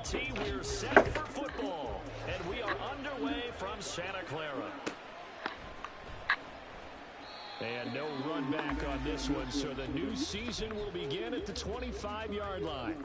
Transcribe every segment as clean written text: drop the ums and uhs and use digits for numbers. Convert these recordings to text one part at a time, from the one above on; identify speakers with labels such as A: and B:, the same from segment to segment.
A: facility. We're set for football, and we are underway from Santa Clara. And no run back on this one, so the new season will begin at the 25-yard line.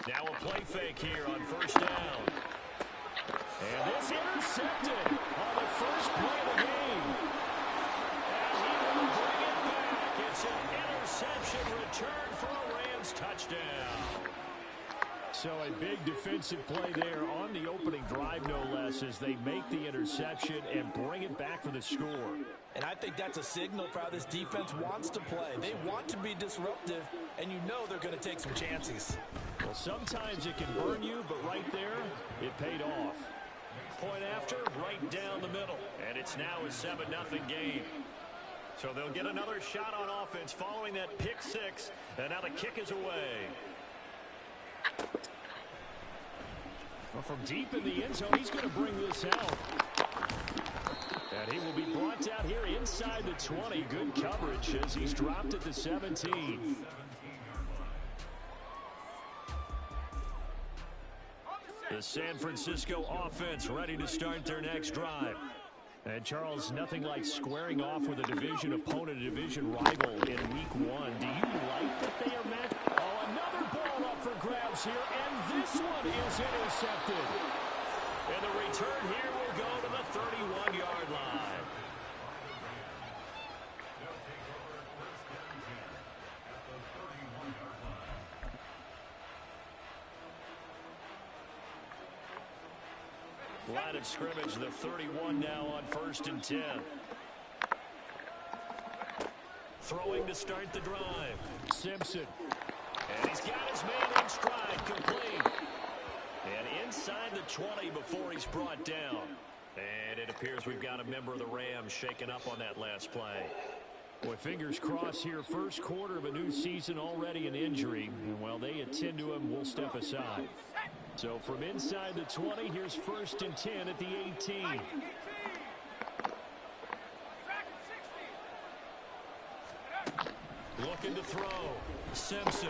A: Now a play fake here on first down. And this intercepted on the first play of the game. And he will bring it back. It's an interception return for a Rams touchdown. So a big defensive play there on the opening drive, no less, as they make the interception and bring it back for the score.
B: And I think that's a signal for how this defense wants to play. They want to be disruptive, and you know they're going to take some chances.
A: Well, sometimes it can burn you, but right there, it paid off. Point after, right down the middle. And it's now a 7-0 game. So they'll get another shot on offense following that pick six. And now the kick is away. Well, from deep in the end zone, he's going to bring this out. And he will be brought down here inside the 20. Good coverage as he's dropped at the 17. The San Francisco offense ready to start their next drive. And, Charles, nothing like squaring off with a division opponent, a division rival in Week 1. Do you like that they are met? Oh, another ball up for grabs here, and this one is intercepted. And the return here will go to the 31-yard line. Line of scrimmage, the 31 now on 1st and 10. Throwing to start the drive. Simpson. And he's got his man in stride, complete. And inside the 20 before he's brought down. And it appears we've got a member of the Rams shaken up on that last play. Boy, fingers crossed here. First quarter of a new season, already an injury. And while they attend to him, we'll step aside. So from inside the 20, here's 1st and 10 at the 18. Looking to throw. Simpson.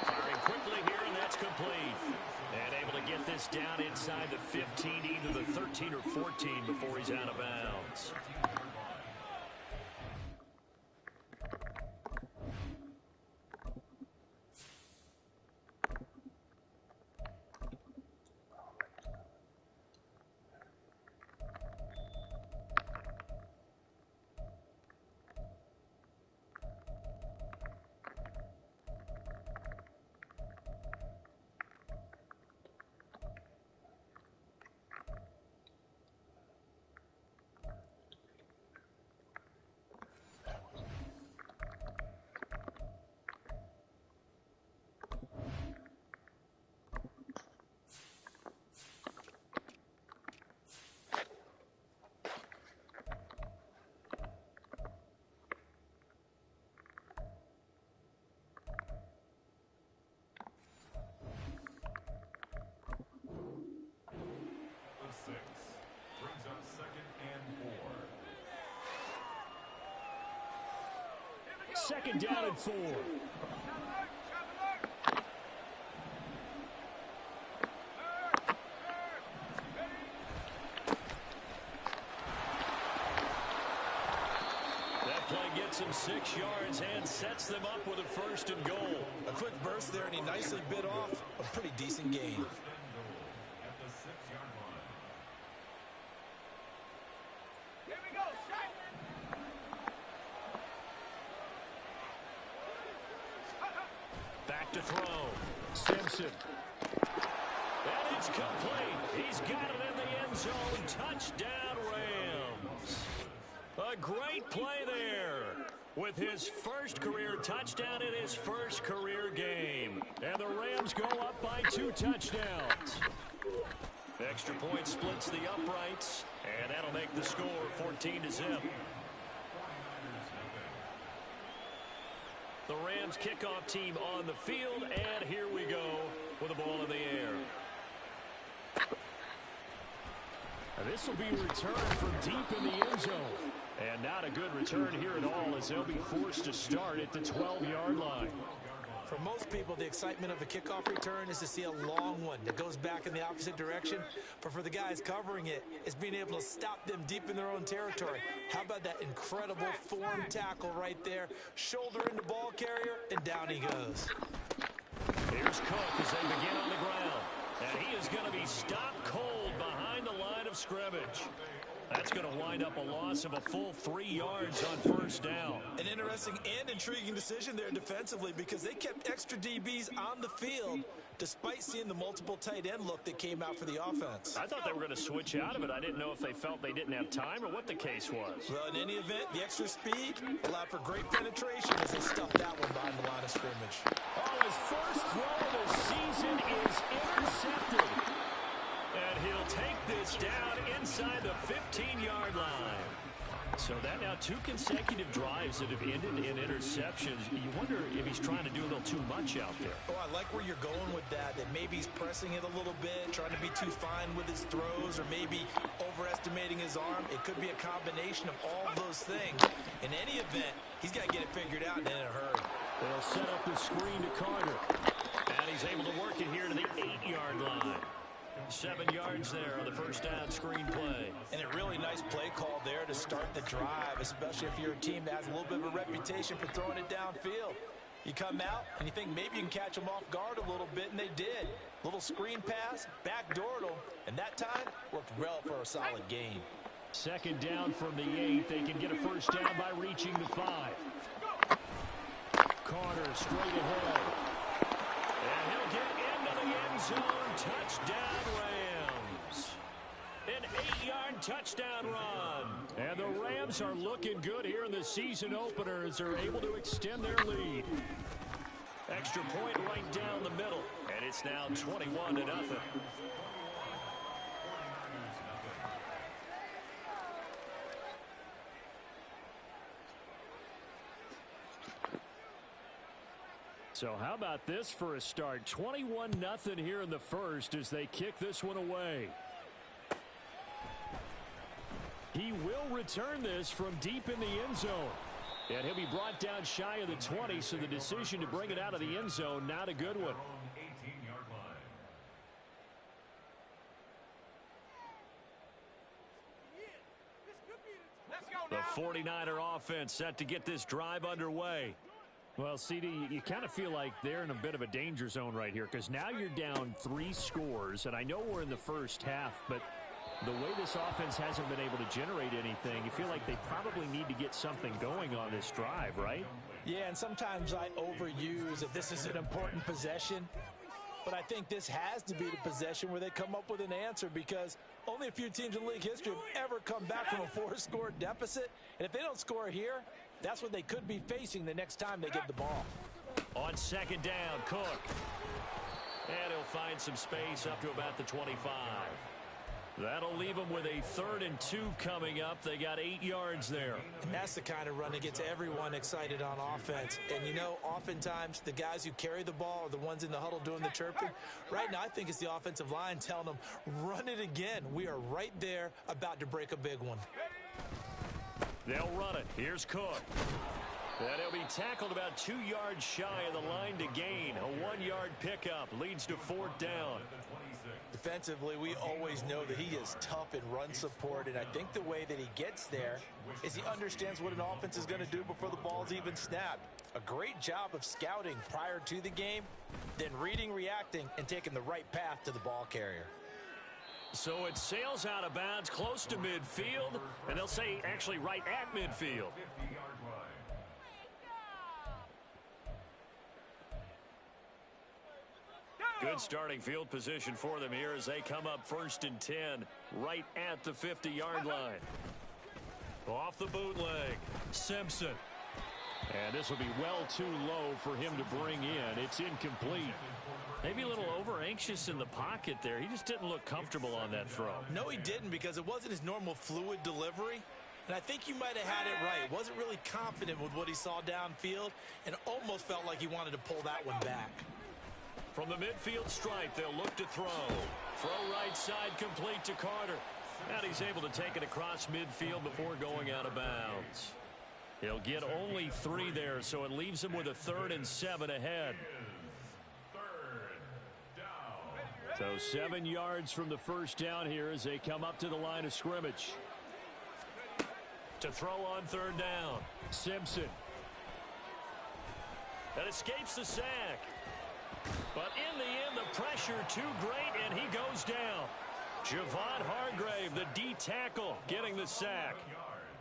A: Firing quickly here, and that's complete. And able to get this down inside the 15, either the 13 or 14 before he's out of bounds. Second down and 4. That play gets him 6 yards and sets them up with a 1st and goal.
B: A quick burst there, and he nicely bit off a pretty decent gain.
A: To throw. Simpson. And it's complete. He's got it in the end zone. Touchdown, Rams. A great play there with his first career touchdown in his first career game. And the Rams go up by 2 touchdowns. Extra point splits the uprights, and that'll make the score 14-0. The Rams kickoff team on the field, and here we go with the ball in the air. This will be returned from deep in the end zone. And not a good return here at all, as they'll be forced to start at the 12-yard line.
B: For most people, the excitement of a kickoff return is to see a long one that goes back in the opposite direction. But for the guys covering it, it's being able to stop them deep in their own territory. How about that incredible form tackle right there? Shoulder into ball carrier, and down he goes.
A: Here's Cook as they begin on the ground. And he is going to be stopped cold behind the line of scrimmage. That's going to wind up a loss of a full 3 yards on first down.
B: An interesting and intriguing decision there defensively, because they kept extra DBs on the field despite seeing the multiple tight end look that came out for the offense.
A: I thought they were going to switch out of it. I didn't know if they felt they didn't have time or what the case was.
B: Well, in any event, the extra speed allowed for great penetration as they stuffed that one behind the line of scrimmage.
A: Oh, his first throw of the season is intercepted. And he'll take this down inside the 15-yard line. So that now 2 consecutive drives that have ended in interceptions. You wonder if he's trying to do a little too much out there.
B: Oh, I like where you're going with that maybe he's pressing it a little bit, trying to be too fine with his throws, or maybe overestimating his arm. It could be a combination of all those things. In any event, he's got to get it figured out and in a hurry.
A: They'll set up the screen to Carter. And he's able to work it here to the 8-yard line. 7 yards there on the first down screen play.
B: And a really nice play call there to start the drive, especially if you're a team that has a little bit of a reputation for throwing it downfield. You come out and you think maybe you can catch them off guard a little bit, and they did. Little screen pass, backdoored them, and that time worked well for a solid gain.
A: Second down from the 8. They can get a first down by reaching the 5. Carter straight ahead. And he'll get into the end zone. Touchdown, Rams. An 8-yard touchdown run. And the Rams are looking good here in the season opener as they're able to extend their lead. Extra point right down the middle. And it's now 21-0. So how about this for a start? 21-0 here in the first as they kick this one away. He will return this from deep in the end zone. And he'll be brought down shy of the 20, so the decision to bring it out of the end zone, not a good one. The 49er offense set to get this drive underway. Well, CD, you kind of feel like they're in a bit of a danger zone right here, because now you're down 3 scores, and I know we're in the first half, but the way this offense hasn't been able to generate anything, you feel like they probably need to get something going on this drive, right?
B: Yeah, and sometimes I overuse that this is an important possession, but I think this has to be the possession where they come up with an answer, because only a few teams in league history have ever come back from a 4-score deficit, and if they don't score here, that's what they could be facing the next time they get the ball.
A: On second down, Cook. And he'll find some space up to about the 25. That'll leave them with a 3rd and 2 coming up. They got 8 yards there.
B: And that's the kind of run that gets everyone excited on offense. And, you know, oftentimes the guys who carry the ball are the ones in the huddle doing the chirping. Right now, I think it's the offensive line telling them, run it again. We are right there about to break a big one.
A: They'll run it. Here's Cook. And he'll be tackled about 2 yards shy of the line to gain. A 1-yard pickup leads to 4th down.
B: Defensively, we always know that he is tough in run support, and I think the way that he gets there is he understands what an offense is going to do before the ball's even snapped. A great job of scouting prior to the game, then reading, reacting, and taking the right path to the ball carrier.
A: So it sails out of bounds close to midfield, and they'll say actually right at midfield. Good starting field position for them here as they come up 1st and 10 right at the 50-yard line. Off the bootleg, Simpson. And this will be well too low for him to bring in. It's incomplete. Maybe a little over-anxious in the pocket there. He just didn't look comfortable on that throw.
B: No, he didn't, because it wasn't his normal fluid delivery. And I think you might have had it right. Wasn't really confident with what he saw downfield and almost felt like he wanted to pull that one back.
A: From the midfield stripe, they'll look to throw. Throw right side complete to Carter. And he's able to take it across midfield before going out of bounds. He'll get only 3 there, so it leaves him with a 3rd and 7 ahead. So 7 yards from the first down here as they come up to the line of scrimmage. To throw on 3rd down, Simpson. That escapes the sack. But in the end, the pressure too great, and he goes down. Javon Hargrave, the D tackle, getting the sack.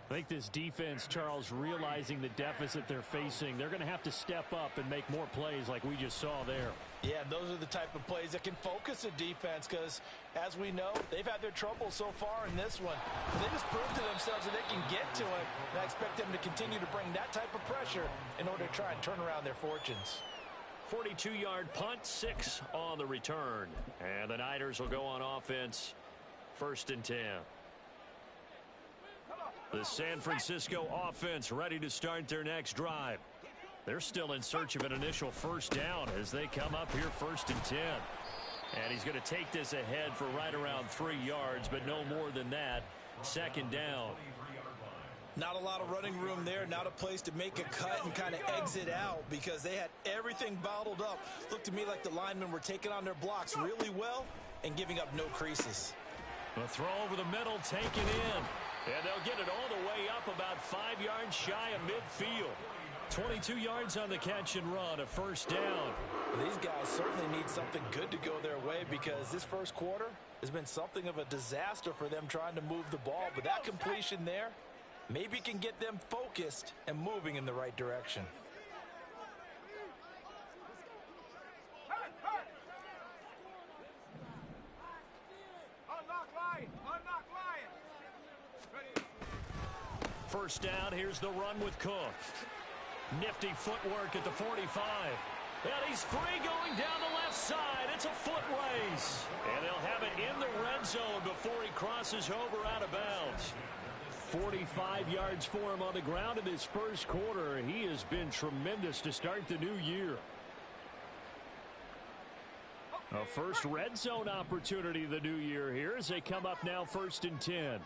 A: I think this defense, Charles, realizing the deficit they're facing, they're going to have to step up and make more plays like we just saw there.
B: Yeah, those are the type of plays that can focus a defense because, as we know, they've had their trouble so far in this one. They just proved to themselves that they can get to it, and I expect them to continue to bring that type of pressure in order to try and turn around their fortunes.
A: 42-yard punt, 6 on the return. And the Niners will go on offense, 1st and 10. The San Francisco offense ready to start their next drive. They're still in search of an initial 1st down as they come up here 1st and 10. And he's going to take this ahead for right around 3 yards, but no more than that. 2nd down.
B: Not a lot of running room there, not a place to make a cut and kind of exit out because they had everything bottled up. Looked to me like the linemen were taking on their blocks really well and giving up no creases.
A: A throw over the middle, taken in. And they'll get it all the way up about 5 yards shy of midfield. 22 yards on the catch and run, a 1st down.
B: These guys certainly need something good to go their way because this first quarter has been something of a disaster for them trying to move the ball. But that completion there maybe can get them focused and moving in the right direction.
A: First down, here's the run with Cook. Nifty footwork at the 45. And he's free going down the left side. It's a foot race. And they'll have it in the red zone before he crosses over out of bounds. 45 yards for him on the ground in this first quarter. He has been tremendous to start the new year. A first red zone opportunity the new year here as they come up now 1st and 10.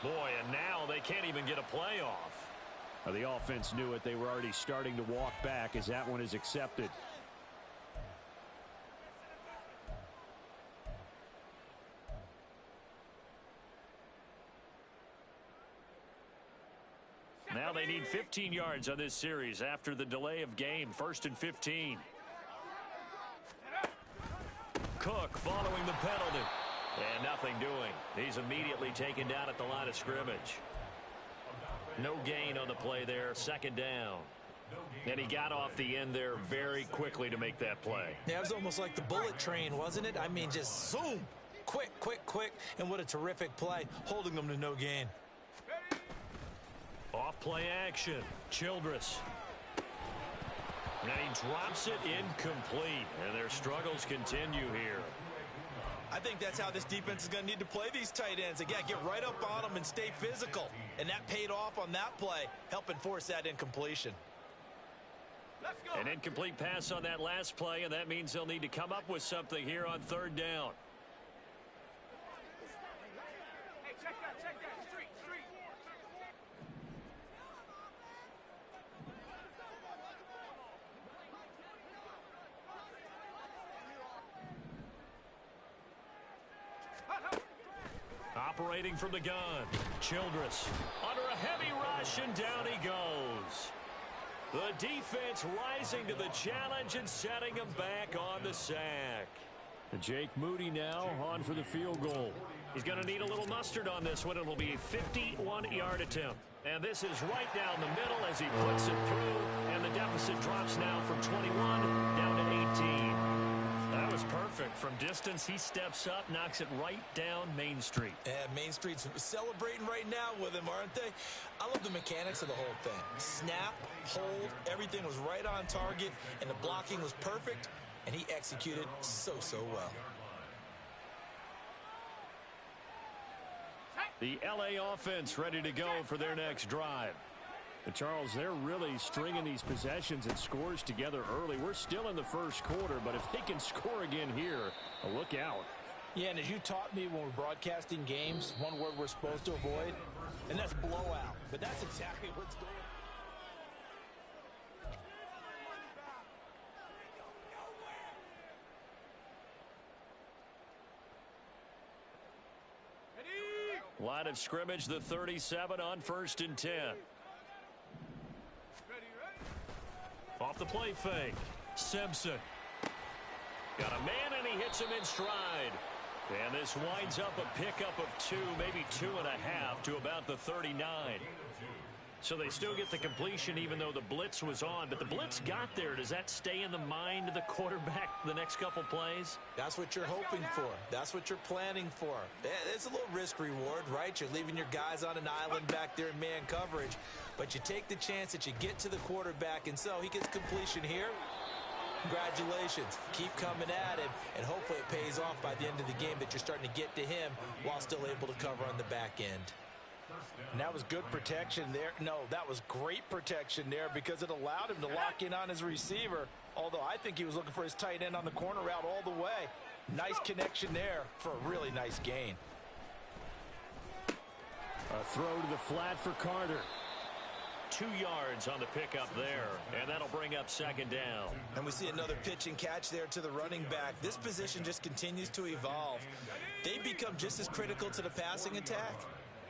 A: Boy, and now they can't even get a playoff. The offense knew it. They were already starting to walk back as that one is accepted. Now they need 15 yards on this series after the delay of game. 1st and 15. Cook following the penalty. And nothing doing. He's immediately taken down at the line of scrimmage. No gain on the play there. 2nd down. And he got off the end there very quickly to make that play.
B: Yeah, it was almost like the bullet train, wasn't it? I mean, just zoom. Quick, quick, quick. And what a terrific play, holding them to no gain.
A: Off play action. Childress. And he drops it incomplete. And their struggles continue here.
B: I think that's how this defense is going to need to play these tight ends. Again, get right up on them and stay physical. And that paid off on that play, helping force that incompletion.
A: Let's go. An incomplete pass on that last play, and that means they'll need to come up with something here on 3rd down.
C: Hey, check that. Street.
A: Operating from the gun. Childress under a heavy rush, and down he goes. The defense rising to the challenge and setting him back on the sack. Jake Moody now on for the field goal. He's going to need a little mustard on this one. It'll be a 51-yard attempt. And this is right down the middle as he puts it through. And the deficit drops now from 21 down to from distance, he steps up, knocks it right down Main Street.
B: And Main Street's celebrating right now with him, aren't they? I love the mechanics of the whole thing. Snap, hold, everything was right on target, and the blocking was perfect, and he executed so well.
A: The LA offense ready to go for their next drive. But Charles, they're really stringing these possessions and scores together early. We're still in the first quarter, but if they can score again here, look out.
B: Yeah, and as you taught me when we're broadcasting games, one word we're supposed to avoid, and that's blowout. But that's exactly what's going on.
A: Line of scrimmage, the 37 on 1st and 10. Off the play fake. Simpson. Got a man, and he hits him in stride. And this winds up a pickup of 2, maybe 2.5 to about the 39. So they still get the completion even though the blitz was on. But the blitz got there. Does that stay in the mind of the quarterback the next couple plays?
B: That's what you're hoping for. That's what you're planning for. It's a little risk reward, right? You're leaving your guys on an island back there in man coverage. But you take the chance that you get to the quarterback, and so he gets completion here. Congratulations. Keep coming at him, and hopefully it pays off by the end of the game that you're starting to get to him while still able to cover on the back end. And that was good protection there. No, that was great protection there because it allowed him to lock in on his receiver, although I think he was looking for his tight end on the corner route all the way. Nice connection there for a really nice gain.
A: A throw to the flat for Carter. 2 yards on the pickup there, and that'll bring up 2nd down.
B: And we see another pitch and catch there to the running back. This position just continues to evolve. They become just as critical to the passing attack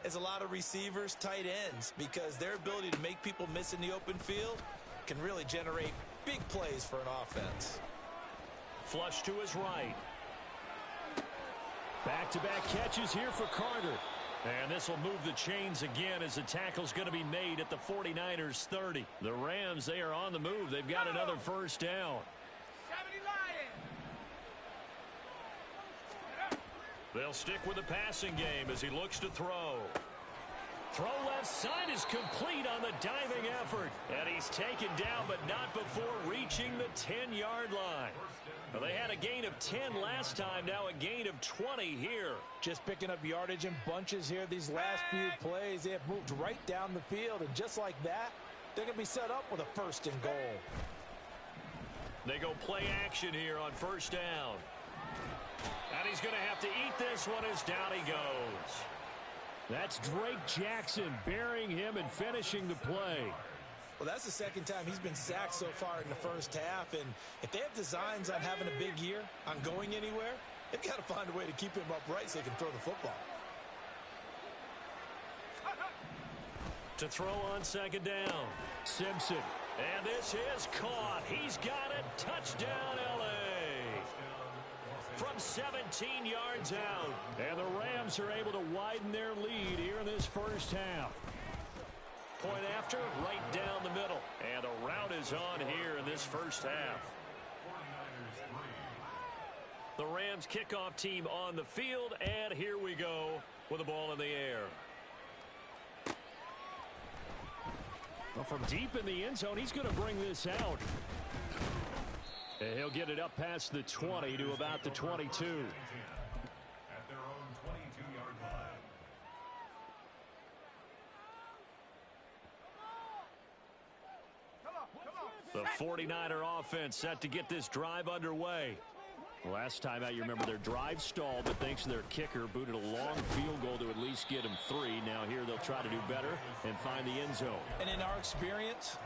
B: as a lot of receivers, tight ends, because their ability to make people miss in the open field can really generate big plays for an offense.
A: Flush to his right. Back-to-back catches here for Carter. And this will move the chains again as the tackle's going to be made at the 49ers 30. The Rams, they are on the move. They've got another 1st down. They'll stick with the passing game as he looks to throw. Throw left side is complete on the diving effort. And he's taken down, but not before reaching the 10-yard line. Well, they had a gain of 10 last time, now a gain of 20 here.
B: Just picking up yardage in bunches here these last few plays. They have moved right down the field, and just like that, they're going to be set up with a 1st and goal.
A: They go play action here on 1st down. And he's going to have to eat this one as down he goes. That's Drake Jackson burying him and finishing the play.
B: Well, that's the 2nd time he's been sacked so far in the 1st half, and if they have designs on having a big year, on going anywhere, they've got to find a way to keep him upright so they can throw the football.
A: To throw on 2nd down, Simpson. And this is caught. He's got it. Touchdown, LA. From 17 yards out. And the Rams are able to widen their lead here in this 1st half. Point after, right down the middle. And the route is on here in this 1st half. The Rams kickoff team on the field, and here we go with the ball in the air. Well, from deep in the end zone, he's going to bring this out. And he'll get it up past the 20 to about the 22.
D: At their own 22-yard line.
A: The 49er offense set to get this drive underway. Last time out, you remember their drive stalled, but thanks to their kicker, booted a long field goal to at least get them 3. Now here they'll try to do better and find the end zone.
B: And in our experience,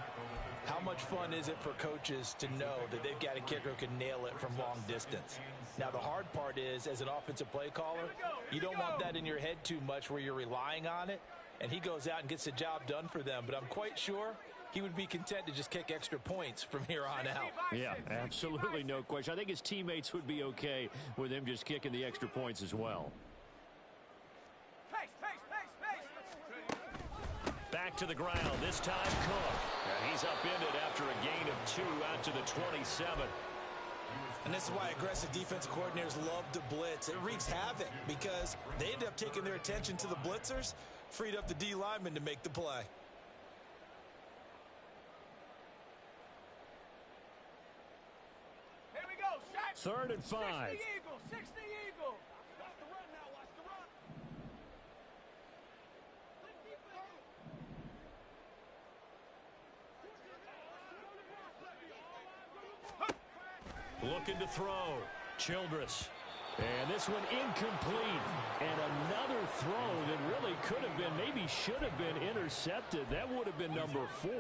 B: how much fun is it for coaches to know that they've got a kicker who can nail it from long distance? Now, the hard part is, as an offensive play caller, you don't want that in your head too much where you're relying on it, and he goes out and gets the job done for them. But I'm quite sure he would be content to just kick extra points from here on out.
A: Yeah, absolutely no question. I think his teammates would be okay with him just kicking the extra points as well. Back to the ground, this time Cook. And he's upended after a gain of 2 out to the 27.
B: And this is why aggressive defensive coordinators love to blitz. It wreaks havoc because they end up taking their attention to the blitzers, freed up the D lineman to make the play.
C: Here we go, set.
A: 3rd and 5.
C: 6 the Eagle, 6 the Eagle. Watch the run now, watch the run.
A: Looking to throw. Childress. And this one incomplete. And another throw that really could have been, maybe should have been intercepted. That would have been number 4.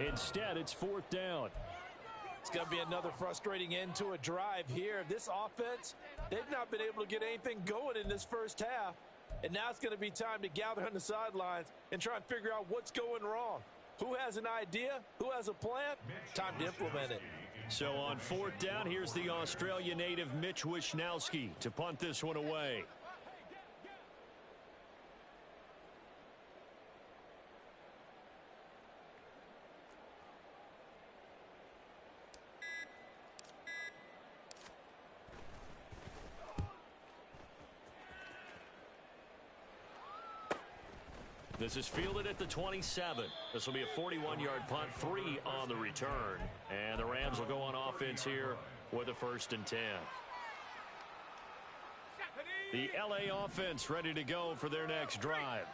A: Instead, it's 4th down.
B: It's going to be another frustrating end to a drive here. This offense, they've not been able to get anything going in this first half. And now it's going to be time to gather on the sidelines and try and figure out what's going wrong. Who has an idea? Who has a plan? Time to implement it.
A: So on 4th down, here's the Australia native Mitch Wishnowski to punt this one away. This is fielded at the 27. This will be a 41-yard punt, 3 on the return. And the Rams will go on offense here with a 1st and 10. The LA offense ready to go for their next drive.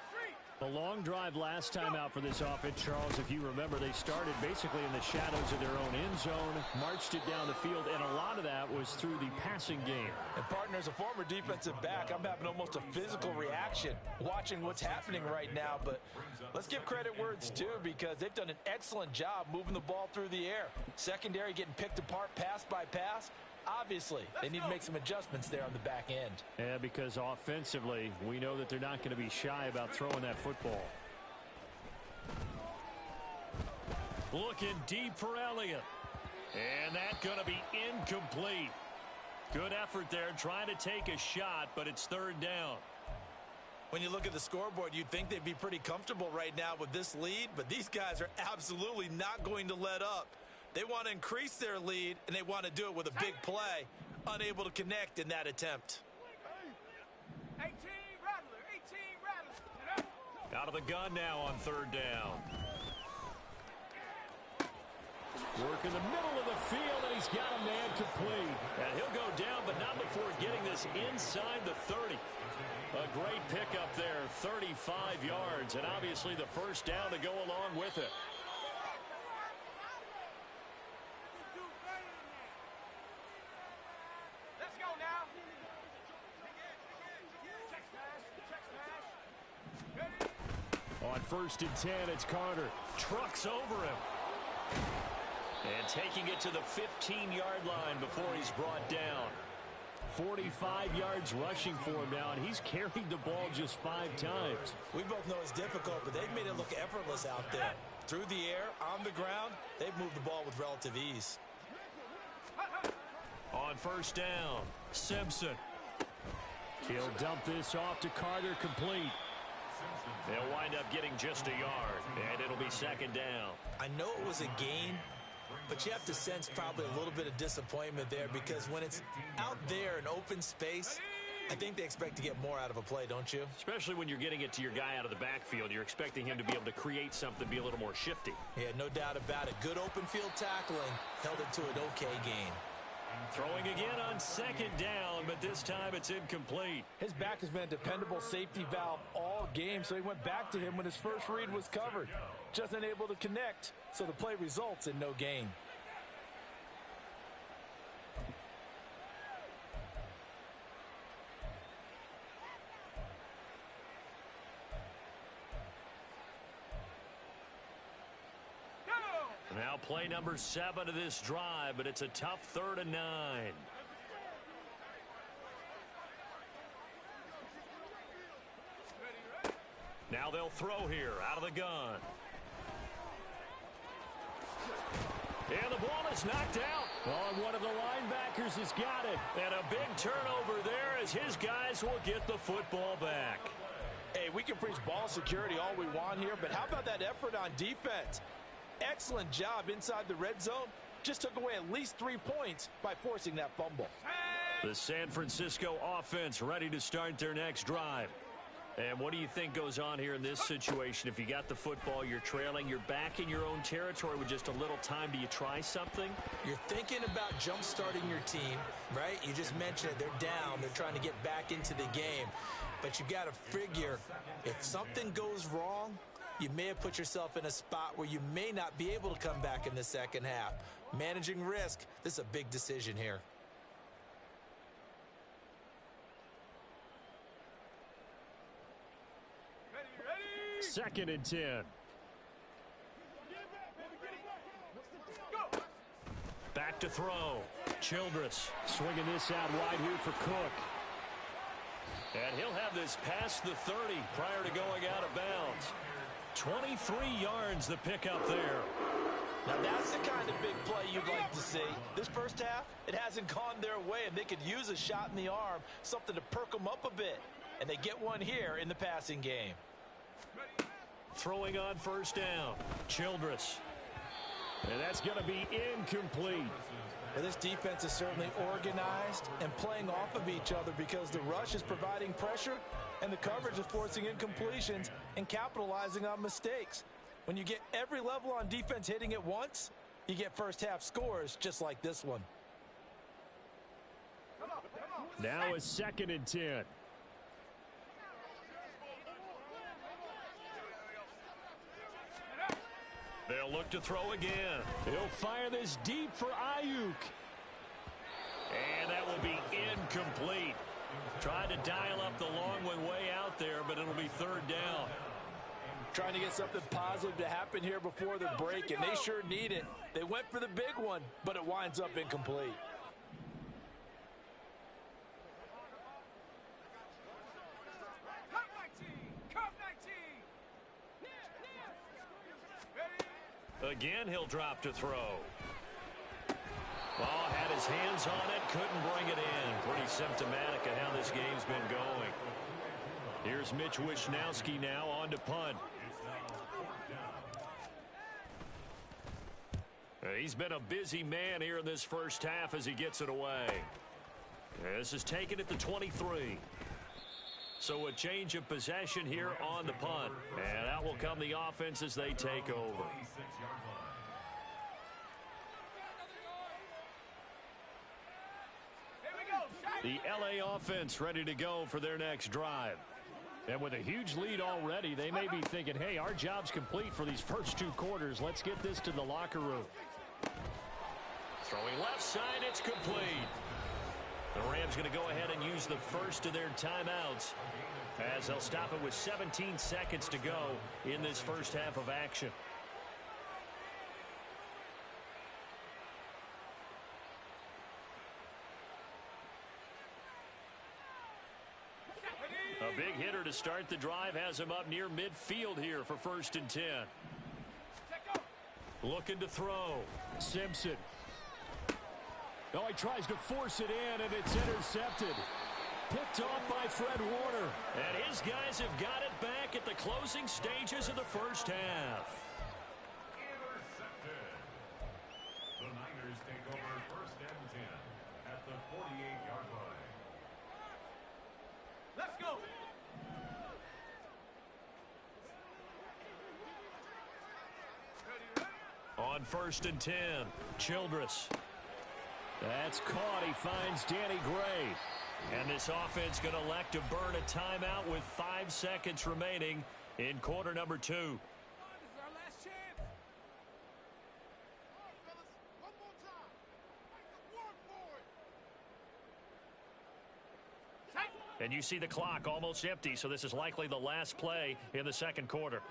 A: A long drive last time out for this offense, Charles. If you remember, they started basically in the shadows of their own end zone, marched it down the field, and a lot of that was through the passing game.
B: And partner, as a former defensive back, I'm having almost a physical reaction watching what's happening right now. But let's give credit where it's due because they've done an excellent job moving the ball through the air. Secondary getting picked apart pass by pass. Obviously, they need to make some adjustments there on the back end.
A: Yeah, because offensively, we know that they're not going to be shy about throwing that football. Looking deep for Elliott. And that's going to be incomplete. Good effort there, trying to take a shot, but it's 3rd down.
B: When you look at the scoreboard, you'd think they'd be pretty comfortable right now with this lead, but these guys are absolutely not going to let up. They want to increase their lead, and they want to do it with a big play. Unable to connect in that attempt.
C: 18 Rattler, 18 Rattler.
A: Out of the gun now on 3rd down. Work in the middle of the field, and he's got a man complete. And he'll go down, but not before getting this inside the 30. A great pickup there, 35 yards, and obviously the 1st down to go along with it. On 1st and 10, it's Carter. Trucks over him. And taking it to the 15-yard line before he's brought down. 45 yards rushing for him now, and he's carried the ball just 5 times.
B: We both know it's difficult, but they've made it look effortless out there. Through the air, on the ground, they've moved the ball with relative ease.
A: On 1st down, Simpson. He'll dump this off to Carter, complete. They'll wind up getting just a yard, and it'll be 2nd down.
B: I know it was a gain, but you have to sense probably a little bit of disappointment there because when it's out there in open space, I think they expect to get more out of a play, don't you?
A: Especially when you're getting it to your guy out of the backfield. You're expecting him to be able to create something, be a little more shifty.
B: Yeah, no doubt about it. Good open field tackling held it to an okay gain.
A: Throwing again on 2nd down, but this time it's incomplete.
B: His back has been a dependable safety valve all game, so he went back to him when his first read was covered. Just unable to connect, so the play results in no gain.
A: Now play number 7 of this drive, but it's a tough 3rd and 9. Now they'll throw here out of the gun. And the ball is knocked out. Oh, and one of the linebackers has got it. And a big turnover there as his guys will get the football back.
B: Hey, we can preach ball security all we want here, but how about that effort on defense? Excellent job inside the red zone, just took away at least 3 points by forcing that fumble.
A: The San Francisco offense ready to start their next drive. And what do you think goes on here in this situation? If you got the football, you're trailing, you're back in your own territory with just a little time. Do you try something?
B: You're thinking about jump-starting your team, right? You just mentioned it. They're down. They're trying to get back into the game. But you got to figure, if something goes wrong, you may have put yourself in a spot where you may not be able to come back in the second half. Managing risk, this is a big decision here.
A: Second and 10. Back to throw. Childress swinging this out wide here for Cook. And he'll have this past the 30 prior to going out of bounds. 23 yards the pickup there.
B: Now that's the kind of big play you'd like to see. This first half, it hasn't gone their way, and they could use a shot in the arm, something to perk them up a bit. And they get one here in the passing game.
A: Throwing on first down. Childress. And that's going to be incomplete.
B: Well, this defense is certainly organized and playing off of each other because the rush is providing pressure and the coverage is forcing incompletions and capitalizing on mistakes. When you get every level on defense hitting at once, you get first half scores just like this one.
A: Now a second and 10. They'll look to throw again. He'll fire this deep for Ayuk. And that will be incomplete. Tried to dial up the long one way out there, but it'll be third down.
B: Trying to get something positive to happen here before the break, and they sure need it. They went for the big one, but it winds up incomplete.
A: Again, he'll drop to throw. Ball had his hands on it, couldn't bring it in. Pretty symptomatic of how this game's been going. Here's Mitch Wishnowsky now on to punt. He's been a busy man here in this first half as he gets it away. This is taken at the 23. So a change of possession here on the punt. And out will come the offense as they take over. The LA offense ready to go for their next drive. And with a huge lead already, they may be thinking, hey, our job's complete for these first 2 quarters. Let's get this to the locker room. Throwing left side, it's complete. The Rams going to go ahead and use the first of their timeouts as they'll stop it with 17 seconds to go in this first half of action. A big hitter to start the drive has him up near midfield here for first and 10. Looking to throw. Simpson. Oh, he tries to force it in, and it's intercepted. Picked off by Fred Warner. And his guys have got it back at the closing stages of the first half.
D: Intercepted. The Niners take over first and 10 at the 48-yard line.
C: Let's go.
A: On first and 10, Childress. That's caught. He finds Danny Gray. And this offense going to elect to burn a timeout with 5 seconds remaining in quarter number 2.
C: This is our last chance. One more time. Work for it.
A: And you see the clock almost empty, so this is likely the last play in the second quarter.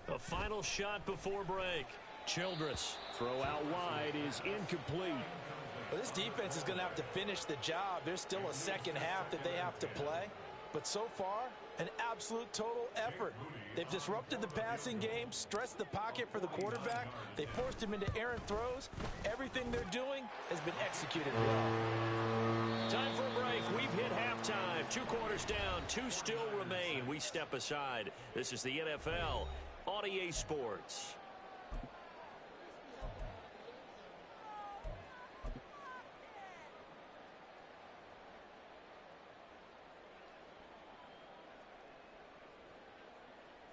A: The final shot before break. Childress. Throw out wide is incomplete.
B: Well, this defense is going to have to finish the job. There's still a second half that they have to play. But so far, an absolute total effort. They've disrupted the passing game, stressed the pocket for the quarterback. They forced him into errant throws. Everything they're doing has been executed well.
A: Time for a break. We've hit halftime. 2 quarters down. 2 still remain. We step aside. This is the NFL on EA Sports.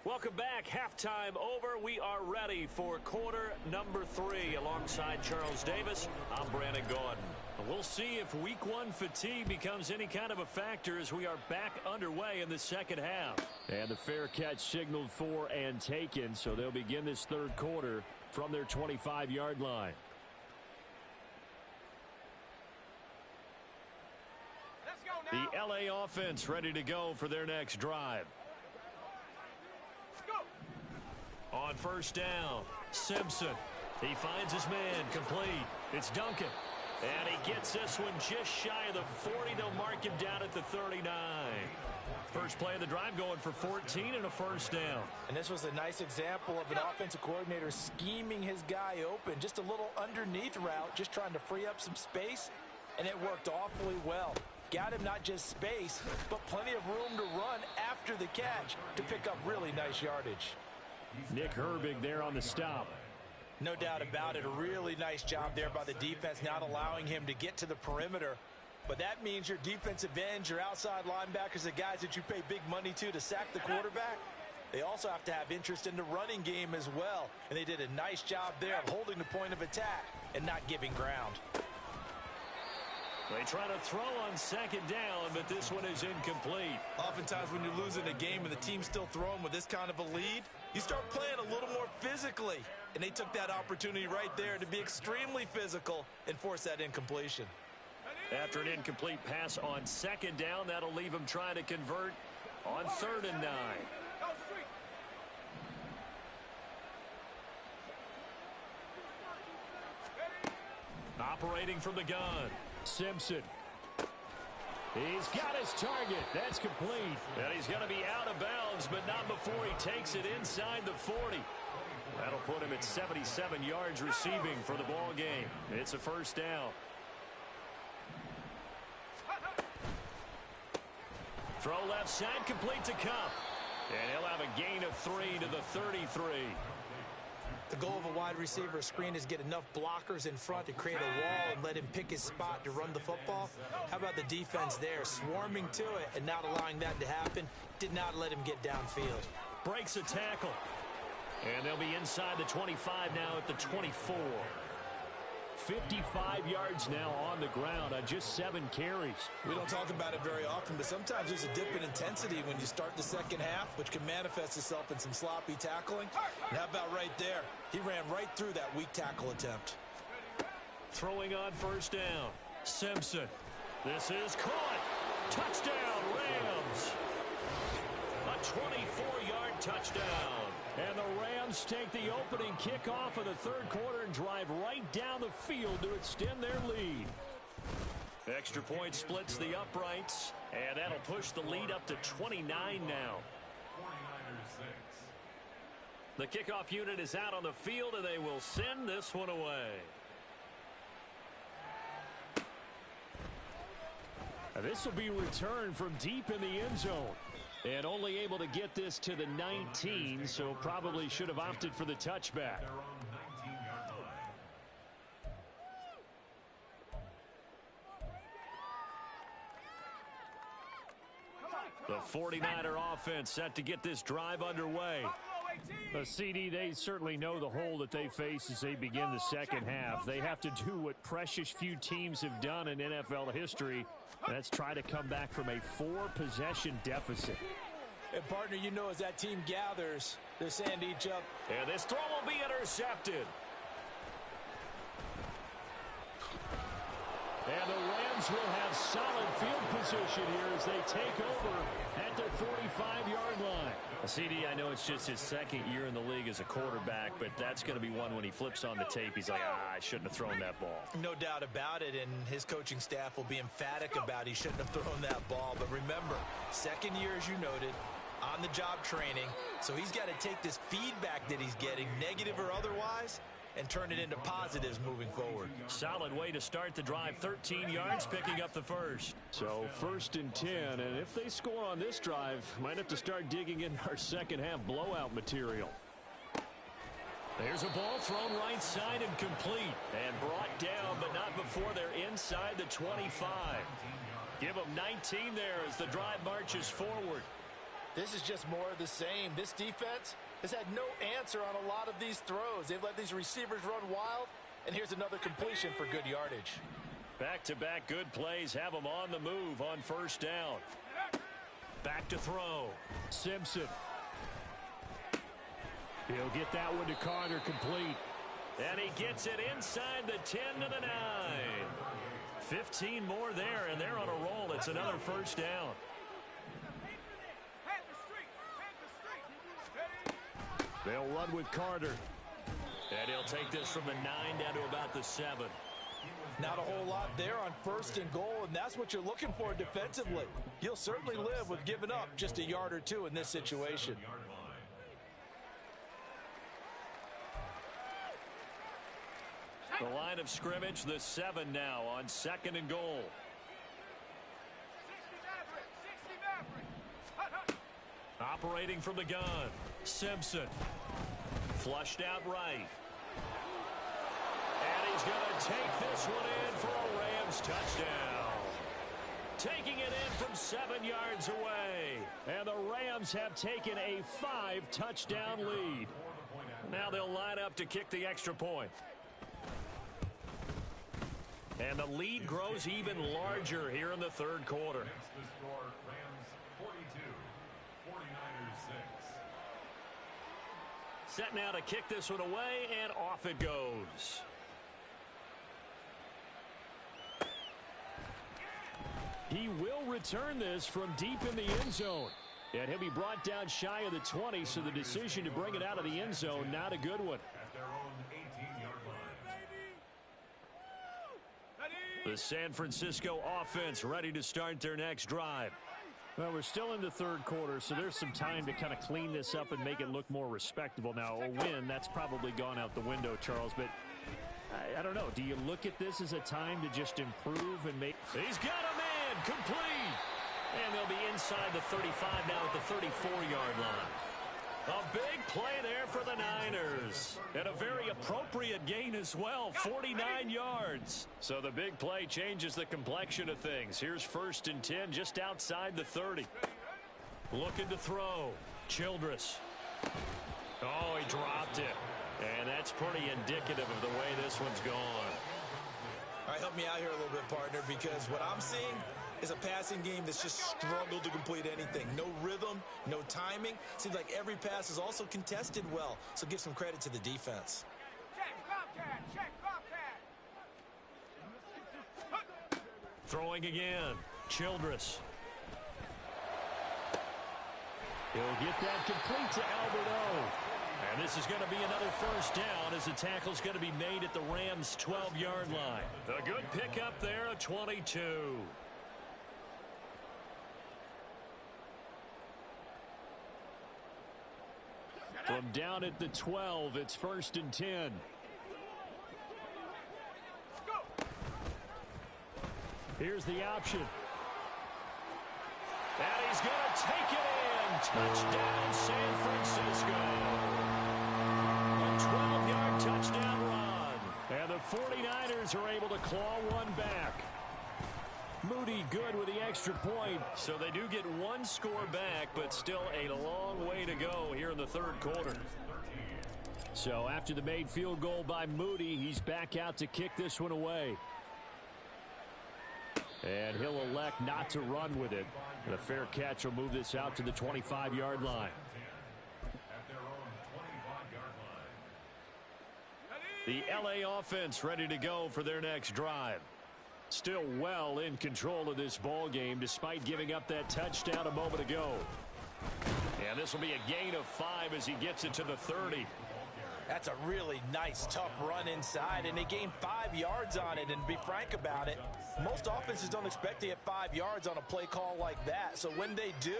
A: Welcome back. Halftime over. We are ready for quarter number 3. Alongside Charles Davis, I'm Brandon Gordon. We'll see if week 1 fatigue becomes any kind of a factor as we are back underway in the second half. And the fair catch signaled for and taken, so they'll begin this third quarter from their 25-yard line.
C: Let's go now.
A: The LA offense ready to go for their next drive. On first down, Simpson. He finds his man complete. It's Duncan. And he gets this one just shy of the 40. They'll mark him down at the 39. First play of the drive going for 14 and a first down.
B: And this was a nice example of an offensive coordinator scheming his guy open. Just a little underneath route, just trying to free up some space. And it worked awfully well. Got him not just space, but plenty of room to run after the catch to pick up really nice yardage.
A: Nick Herbig there on the stop.
B: No doubt about it. A really nice job there by the defense, not allowing him to get to the perimeter. But that means your defensive ends, your outside linebackers, the guys that you pay big money to sack the quarterback, they also have to have interest in the running game as well. And they did a nice job there of holding the point of attack and not giving ground.
A: They try to throw on second down, but this one is incomplete.
B: Oftentimes when you're losing a game and the team's still throwing with this kind of a lead, you start playing a little more physically. And they took that opportunity right there to be extremely physical and force that incompletion.
A: After an incomplete pass on second down, that'll leave them trying to convert on 3rd and 9. Operating from the gun, Simpson. He's got his target. That's complete. And he's going to be out of bounds, but not before he takes it inside the 40. That'll put him at 77 yards receiving for the ball game. It's a first down. Throw left side, complete to Cup. And he'll have a gain of 3 to the 33.
B: The goal of a wide receiver screen is get enough blockers in front to create a wall and let him pick his spot to run the football. How about the defense there, swarming to it and not allowing that to happen? Did not let him get downfield.
A: Breaks a tackle. And they'll be inside the 25 now at the 24. 55 yards now on the ground on just 7 carries.
B: We don't talk about it very often, but sometimes there's a dip in intensity when you start the second half, which can manifest itself in some sloppy tackling. And how about right there? He ran right through that weak tackle attempt.
A: Throwing on first down, Simpson. This is caught. Touchdown, Rams. A 24-yard touchdown. And the Rams take the opening kickoff of the third quarter and drive right down the field to extend their lead. Extra point splits the uprights, and that'll push the lead up to 29 now.
D: 49ers 6.
A: The kickoff unit is out on the field, and they will send this one away. This will be returned from deep in the end zone. And only able to get this to the 19, so probably should have opted for the touchback.
D: They're on 19-yard line.
A: The 49er offense set to get this drive underway. The CD, they certainly know the hole that they face as they begin the second half. They have to do what precious few teams have done in NFL history. That's try to come back from a 4-possession deficit.
B: And partner, you know, as that team gathers, they're saying to each other,
A: and this throw will be intercepted. And the Rams will have solid field position here as they take over at their 45-yard line. CD, I know it's just his second year in the league as a quarterback, but that's going to be one when he flips on the tape. He's like, I shouldn't have thrown that ball.
B: No doubt about it, and his coaching staff will be emphatic about he shouldn't have thrown that ball. But remember, second year, as you noted, on-the-job training, so he's got to take this feedback that he's getting, negative or otherwise, and turn it into positives moving forward.
A: Solid way to start the drive. 13 yards, picking up the first. So 1st and 10, and if they score on this drive, might have to start digging in our second half blowout material. There's a ball thrown right side and complete. And brought down, but not before they're inside the 25. Give them 19 there as the drive marches forward.
B: This is just more of the same. This defense has had no answer on a lot of these throws. They've let these receivers run wild, and here's another completion for good yardage.
A: Back-to-back good plays have them on the move on first down. Back to throw. Simpson. He'll get that one to Carter complete. And he gets it inside the 10 to the 9. 15 more there, and they're on a roll. It's another first down. They'll run with Carter. And he'll take this from the 9 down to about the 7.
B: Not a whole lot there on first and goal, and that's what you're looking for defensively. You'll certainly live with giving up just a yard or two in this situation.
A: The line of scrimmage, the 7 now on second and goal. Operating from the gun, Simpson. Flushed out right. And he's going to take this one in for a Rams touchdown. Taking it in from 7 yards away. And the Rams have taken a 5-touchdown lead. Now they'll line up to kick the extra point. And the lead grows even larger here in the third quarter.
D: The score, Rams 42, 49ers 6.
A: Set now to kick this one away, and off it goes. He will return this from deep in the end zone. And he'll be brought down shy of the 20, so the decision to bring it out of the end zone, not a good one.
D: At their own 18-yard line.
A: The San Francisco offense ready to start their next drive.
E: Well, we're still in the third quarter, so there's some time to kind of clean this up and make it look more respectable. Now, a win, that's probably gone out the window, Charles, but I don't know. Do you look at this as a time to just improve and make...
A: He's got a man, complete. And they'll be inside the 35 now at the 34-yard line. A big play there for the Niners. And a very appropriate gain as well, 49 yards. So the big play changes the complexion of things. Here's 1st and 10 just outside the 30. Looking to throw. Childress. Oh, he dropped it. And that's pretty indicative of the way this one's gone.
B: All right, help me out here a little bit, partner, because what I'm seeing is a passing game that's just struggled to complete anything. No rhythm, no timing. Seems like every pass is also contested well, so give some credit to the defense.
C: Check, Bobcat, check, Bobcat.
A: Throwing again. Childress. He'll get that complete to Albert O. And this is going to be another first down as the tackle's going to be made at the Rams' 12-yard line. The good pickup there, a 22. From down at the 12, it's 1st and 10. Here's the option. And he's going to take it in. Touchdown, San Francisco. A 12-yard touchdown run. And the 49ers are able to claw one back. Moody good with the extra point. So they do get one score back, but still a long way to go here in the third quarter. So after the made field goal by Moody, he's back out to kick this one away. And he'll elect not to run with it. And a fair catch will move this out to the 25-yard line. The LA offense ready to go for their next drive. Still well in control of this ball game despite giving up that touchdown a moment ago. And this will be a gain of 5 as he gets it to the 30.
B: That's a really nice, tough run inside, and they gained 5 yards on it. And to be frank about it, most offenses don't expect to get 5 yards on a play call like that. So when they do,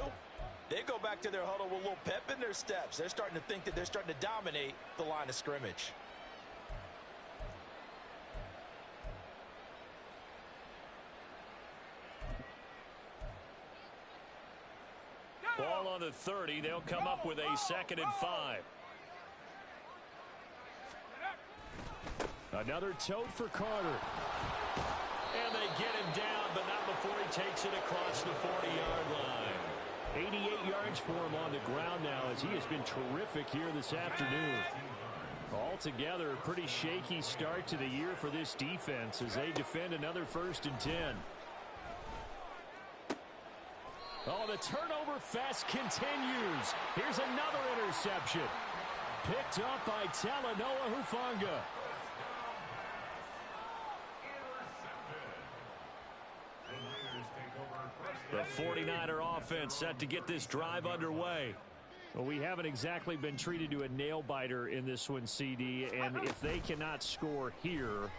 B: they go back to their huddle with a little pep in their steps. They're starting to think that they're starting to dominate the line of scrimmage.
A: Ball on the 30. They'll come up with a 2nd and 5.
E: Another tote for Carter.
A: And they get him down, but not before he takes it across the 40-yard line.
E: 88 yards for him on the ground now as he has been terrific here this afternoon. Altogether, a pretty shaky start to the year for this defense as they defend another 1st and 10. Oh, the turnover fest continues. Here's another interception. Picked up by Talanoa Hufanga.
A: The 49er offense set to get this drive underway.
E: Well, we haven't exactly been treated to a nail-biter in this one, CD, and if they cannot score here,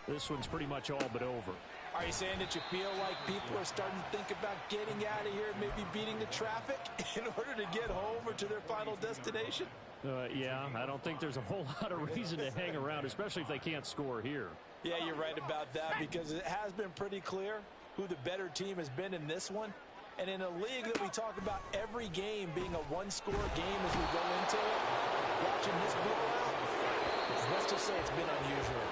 E: this one's pretty much all but over.
B: Are you saying that you feel like people are starting to think about getting out of here and maybe beating the traffic in order to get home or to their final destination?
E: Yeah, I don't think there's a whole lot of reason to hang around, especially if they can't score here.
B: Yeah, you're right about that because it has been pretty clear who the better team has been in this one. And in a league that we talk about every game being a one-score game as we go into it, watching this blowout, let's just say it's been unusual.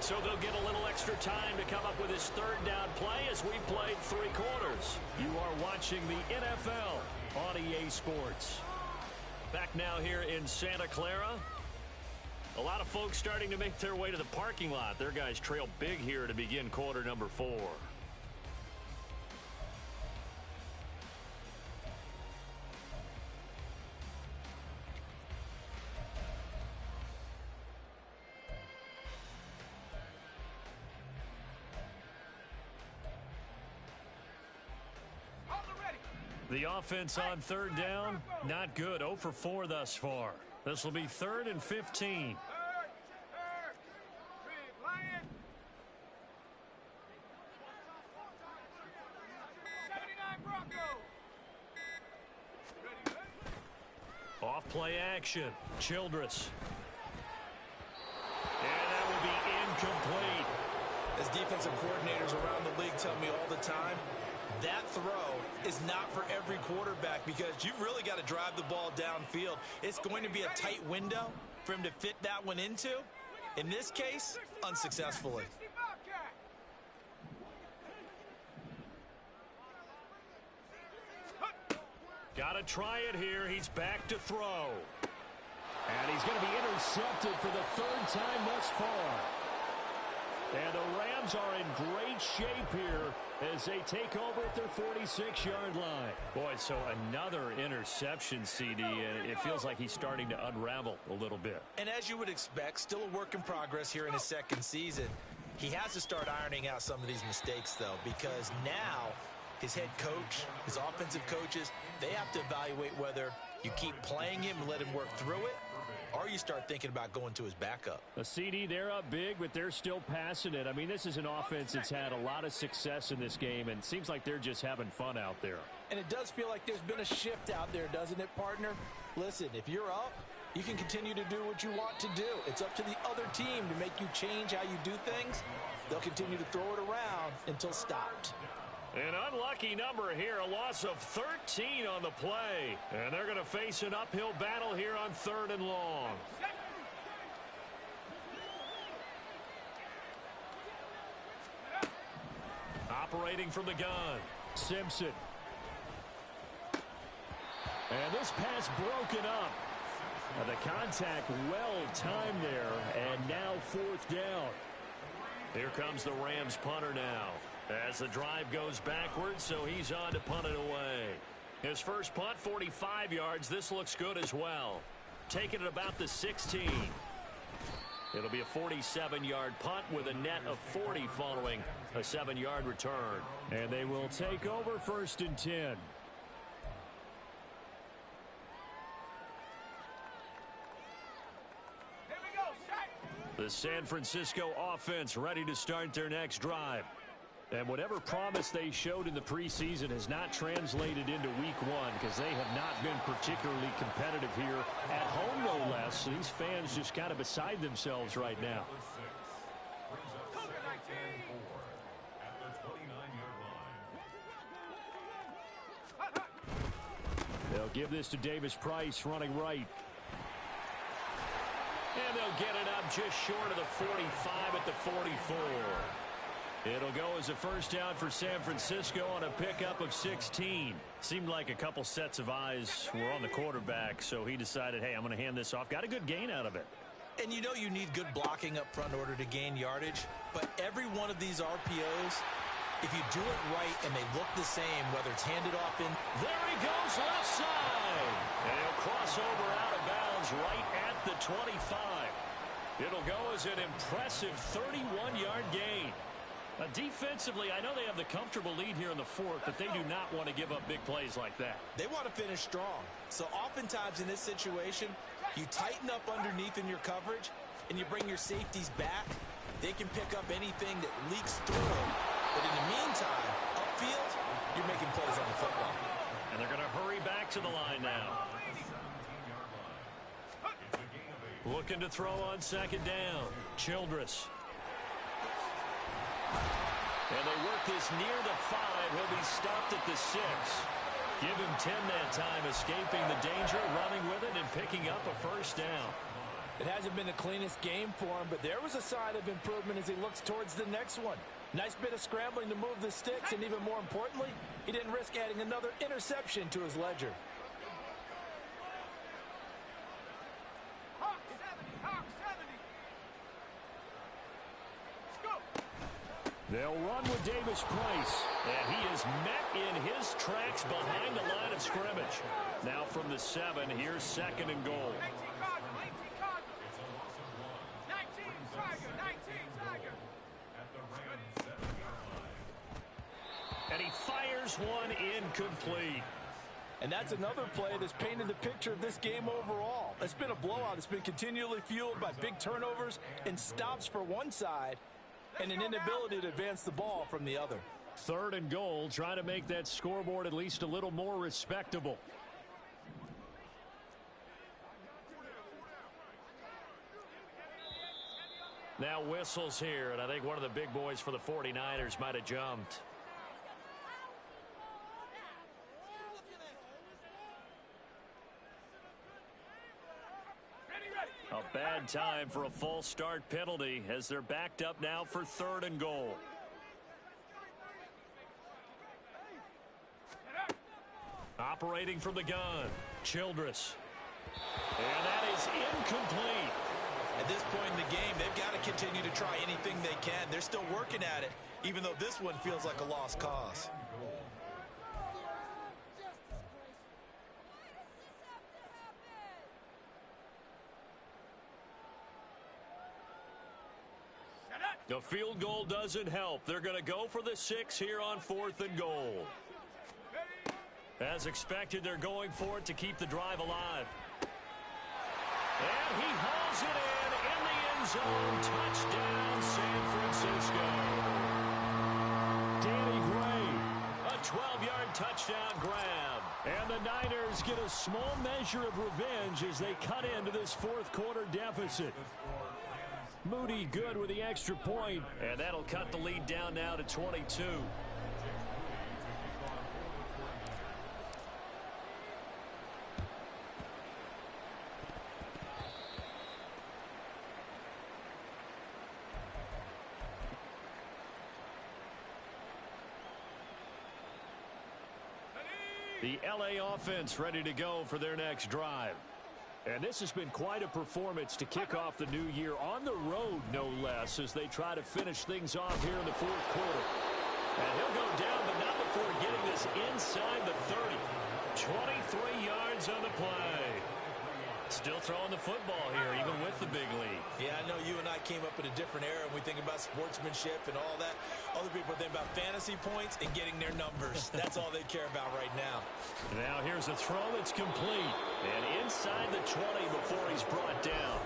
A: So they'll get a little extra time to come up with this 3rd down play as we played 3 quarters. You are watching the NFL on EA Sports. Back now here in Santa Clara. A lot of folks starting to make their way to the parking lot. Their guys trail big here to begin quarter number 4. The offense on 3rd down, not good. 0 for 4 thus far. This will be 3rd and 15. Off play action. Childress. And that will be incomplete.
B: As defensive coordinators around the league tell me all the time, that throw is not for every quarterback because you've really got to drive the ball downfield. It's going to be a tight window for him to fit that one into. In this case, unsuccessfully.
A: Got to try it here. He's back to throw.
E: And he's going to be intercepted for the 3rd time thus far. And the Rams are in great shape here as they take over at their 46-yard line.
A: Boy, so another interception, CD, and it feels like he's starting to unravel a little bit.
B: And as you would expect, still a work in progress here in his 2nd season. He has to start ironing out some of these mistakes, though, because now his head coach, his offensive coaches, they have to evaluate whether you keep playing him and let him work through it, or you start thinking about going to his backup.
E: A CD, they're up big, but they're still passing it. I mean, this is an offense that's had a lot of success in this game, and it seems like they're just having fun out there.
B: And it does feel like there's been a shift out there, doesn't it, partner? Listen, if you're up, you can continue to do what you want to do. It's up to the other team to make you change how you do things. They'll continue to throw it around until stopped.
A: An unlucky number here, a loss of 13 on the play. And they're going to face an uphill battle here on 3rd and long. Operating from the gun.
E: Simpson. And this pass broken up. The contact well timed there, and now 4th down.
A: Here comes the Rams punter now. As the drive goes backwards, so he's on to punt it away. His first punt, 45 yards. This looks good as well. Taking it about the 16. It'll be a 47-yard punt with a net of 40 following a 7-yard return.
E: And they will take over 1st and 10.
A: The San Francisco offense ready to start their next drive.
E: And whatever promise they showed in the preseason has not translated into week 1 because they have not been particularly competitive here at home, no less. These fans just kind of beside themselves right now. They'll give this to Davis Price running right.
A: And they'll get it up just short of the 45 at the 44. It'll go as a first down for San Francisco on a pickup of 16. Seemed like a couple sets of eyes were on the quarterback, so he decided, hey, I'm going to hand this off. Got a good gain out of it.
B: And you know you need good blocking up front in order to gain yardage, but every one of these RPOs, if you do it right and they look the same, whether it's handed off in.
A: There he goes left side. And he'll cross over out of bounds right at the 25. It'll go as an impressive 31-yard gain. Defensively, I know they have the comfortable lead here in the fourth, but they do not want to give up big plays like that.
B: They want to finish strong. So oftentimes in this situation, you tighten up underneath in your coverage, and you bring your safeties back. They can pick up anything that leaks through. But in the meantime, upfield, you're making plays on the football.
A: And they're going to hurry back to the line now. Looking to throw on second down. Childress. And they work this near the 5. He'll be stopped at the 6. Give him 10 that time, escaping the danger, running with it, and picking up a first down.
B: It hasn't been the cleanest game for him, but there was a sign of improvement as he looks towards the next one. Nice bit of scrambling to move the sticks, and even more importantly, he didn't risk adding another interception to his ledger.
A: They'll run with Davis Price, and he is met in his tracks behind the line of scrimmage. Now from the 7, here's second and goal.
C: 19 Cardinal. 19 Tiger. 19 Tiger.
D: At the Rams 7-yard line.
A: And he fires one incomplete.
B: And that's another play that's painted the picture of this game overall. It's been a blowout. It's been continually fueled by big turnovers and stops for one side, and an inability to advance the ball from the other.
A: Third and goal, trying to make that scoreboard at least a little more respectable. Now whistles here, and I think one of the big boys for the 49ers might have jumped. A bad time for a false start penalty as they're backed up now for third and goal. Operating from the gun, Childress. And that is incomplete.
B: At this point in the game, they've got to continue to try anything they can. They're still working at it, even though this one feels like a lost cause.
A: The field goal doesn't help. They're going to go for the 6 here on fourth and goal. As expected, they're going for it to keep the drive alive. And he hauls it in the end zone. Touchdown, San Francisco. Danny Gray, a 12-yard touchdown grab. And the Niners get a small measure of revenge as they cut into this fourth quarter deficit. Moody good with the extra point, and that'll cut the lead down now to 22. The LA offense ready to go for their next drive. And this has been quite a performance to kick off the new year on the road, no less, as they try to finish things off here in the fourth quarter. And he'll go down, but not before getting this inside the 30. 23 yards on the play. Still throwing the football here, even with the big lead.
B: Yeah, I know you and I came up in a different era, and we think about sportsmanship and all that. Other people think about fantasy points and getting their numbers. That's all they care about right now.
A: Now here's a throw that's complete. And inside the 20 before he's brought down.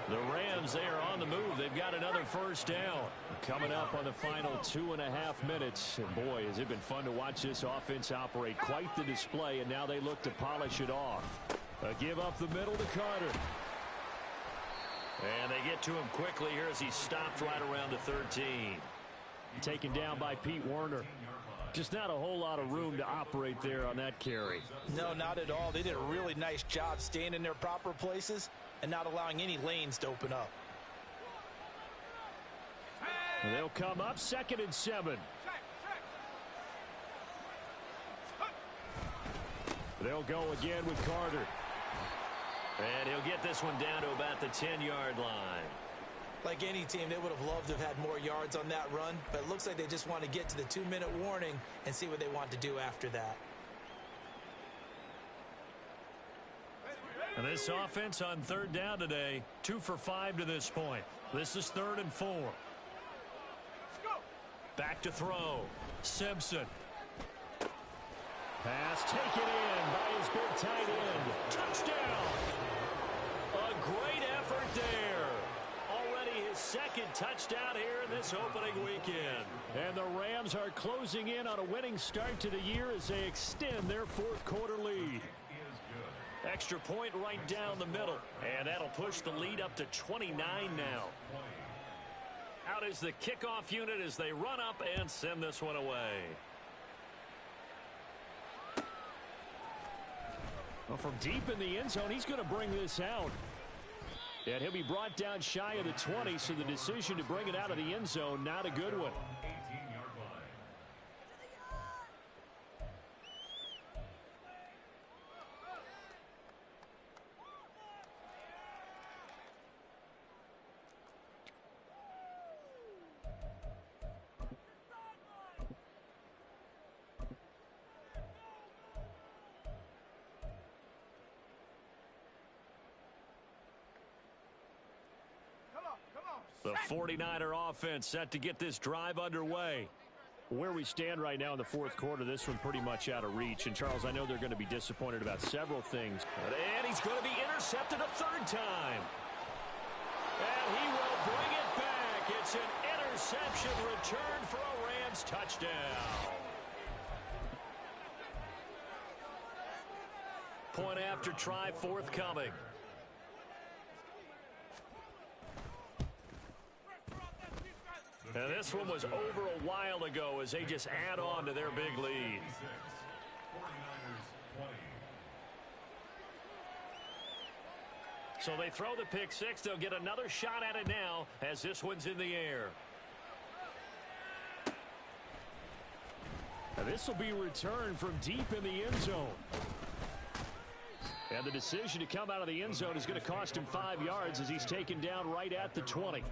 A: The Rams, they are on the move. They've got another first down. Coming up on the final 2.5 minutes. And boy, has it been fun to watch this offense operate. Quite the display, and now they look to polish it off. A give up the middle to Carter. And they get to him quickly here as he stopped right around the 13. Taken down by Pete Werner. Just not a whole lot of room to operate there on that carry.
B: No, not at all. They did a really nice job staying in their proper places and not allowing any lanes to open up.
E: They'll come up 2nd and 7. They'll go again with Carter.
A: And he'll get this one down to about the 10-yard line.
B: Like any team, they would have loved to have had more yards on that run, but it looks like they just want to get to the 2-minute warning and see what they want to do after that.
A: And this offense on 3rd down today, 2 for 5 to this point. This is 3rd and 4. Back to throw. Simpson.
E: Pass taken in by his big tight end.
A: Touchdown! A great effort there. Already his 2nd touchdown here in this opening weekend.
E: And the Rams are closing in on a winning start to the year as they extend their 4th quarter lead.
A: Extra point right down the middle. And that'll push the lead up to 29 now. Out is the kickoff unit as they run up and send this one away.
E: Well, from deep in the end zone, he's going to bring this out. And he'll be brought down shy of the 20, so the decision to bring it out of the end zone, not a good one.
A: The 49er offense set to get this drive underway.
E: Where we stand right now in the 4th quarter, this one pretty much out of reach. And, Charles, I know they're going to be disappointed about several things.
A: And he's going to be intercepted a 3rd time. And he will bring it back. It's an interception return for a Rams touchdown. Point after try forthcoming. And this one was over a while ago as they just add on to their big lead. So they throw the pick 6. They'll get another shot at it now as this one's in the air.
E: Now this will be returned from deep in the end zone. And the decision to come out of the end zone is going to cost him 5 yards as he's taken down right at the 20.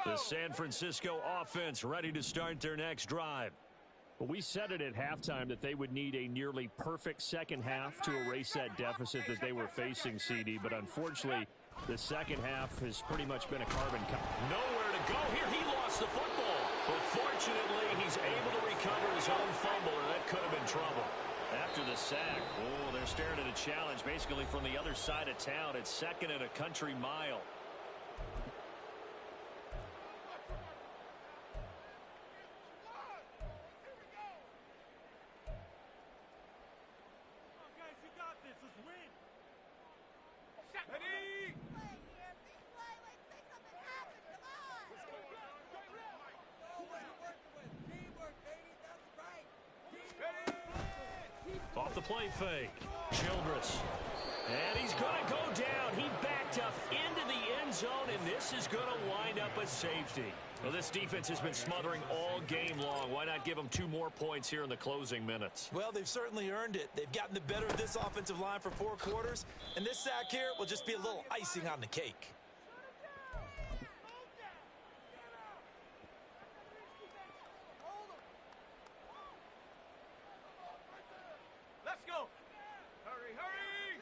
A: The San Francisco offense ready to start their next drive.
E: Well, we said it at halftime that they would need a nearly perfect second half to erase that deficit that they were facing, CD. But unfortunately, the second half has pretty much been a carbon copy.
A: Nowhere to go here. He lost the football. But fortunately, he's able to recover his own fumble, or that could have been trouble. After the sack, oh, they're staring at a challenge basically from the other side of town. It's 2nd and a country mile. Off the play fake. Childress. And he's going to go down. He backed up into the end zone, and this is going to wind up a safety. Well, this defense has been smothering all game long. Why not give them 2 more points here in the closing minutes?
B: Well, they've certainly earned it. They've gotten the better of this offensive line for 4 quarters, and this sack here will just be a little icing on the cake.
C: Let's go. Hurry, hurry.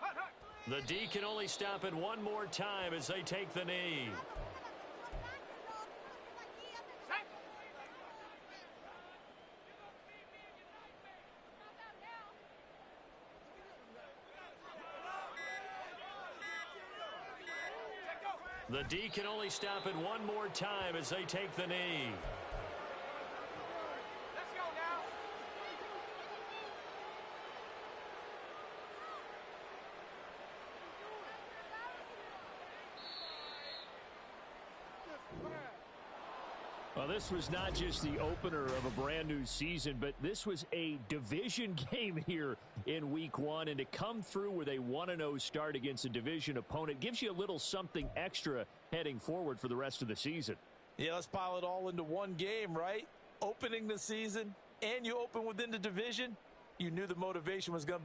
C: Hut, hut.
A: The D can only stop it one more time as they take the knee. The D can only stop it one more time as they take the knee.
C: Let's go now.
E: Well, this was not just the opener of a brand new season, but this was a division game here in week one. And to come through with a 1-0 start against a division opponent gives you a little something extra heading forward for the rest of the season.
B: Yeah, let's pile it all into one game, right? Opening the season, and you open within the division. You knew the motivation was going to be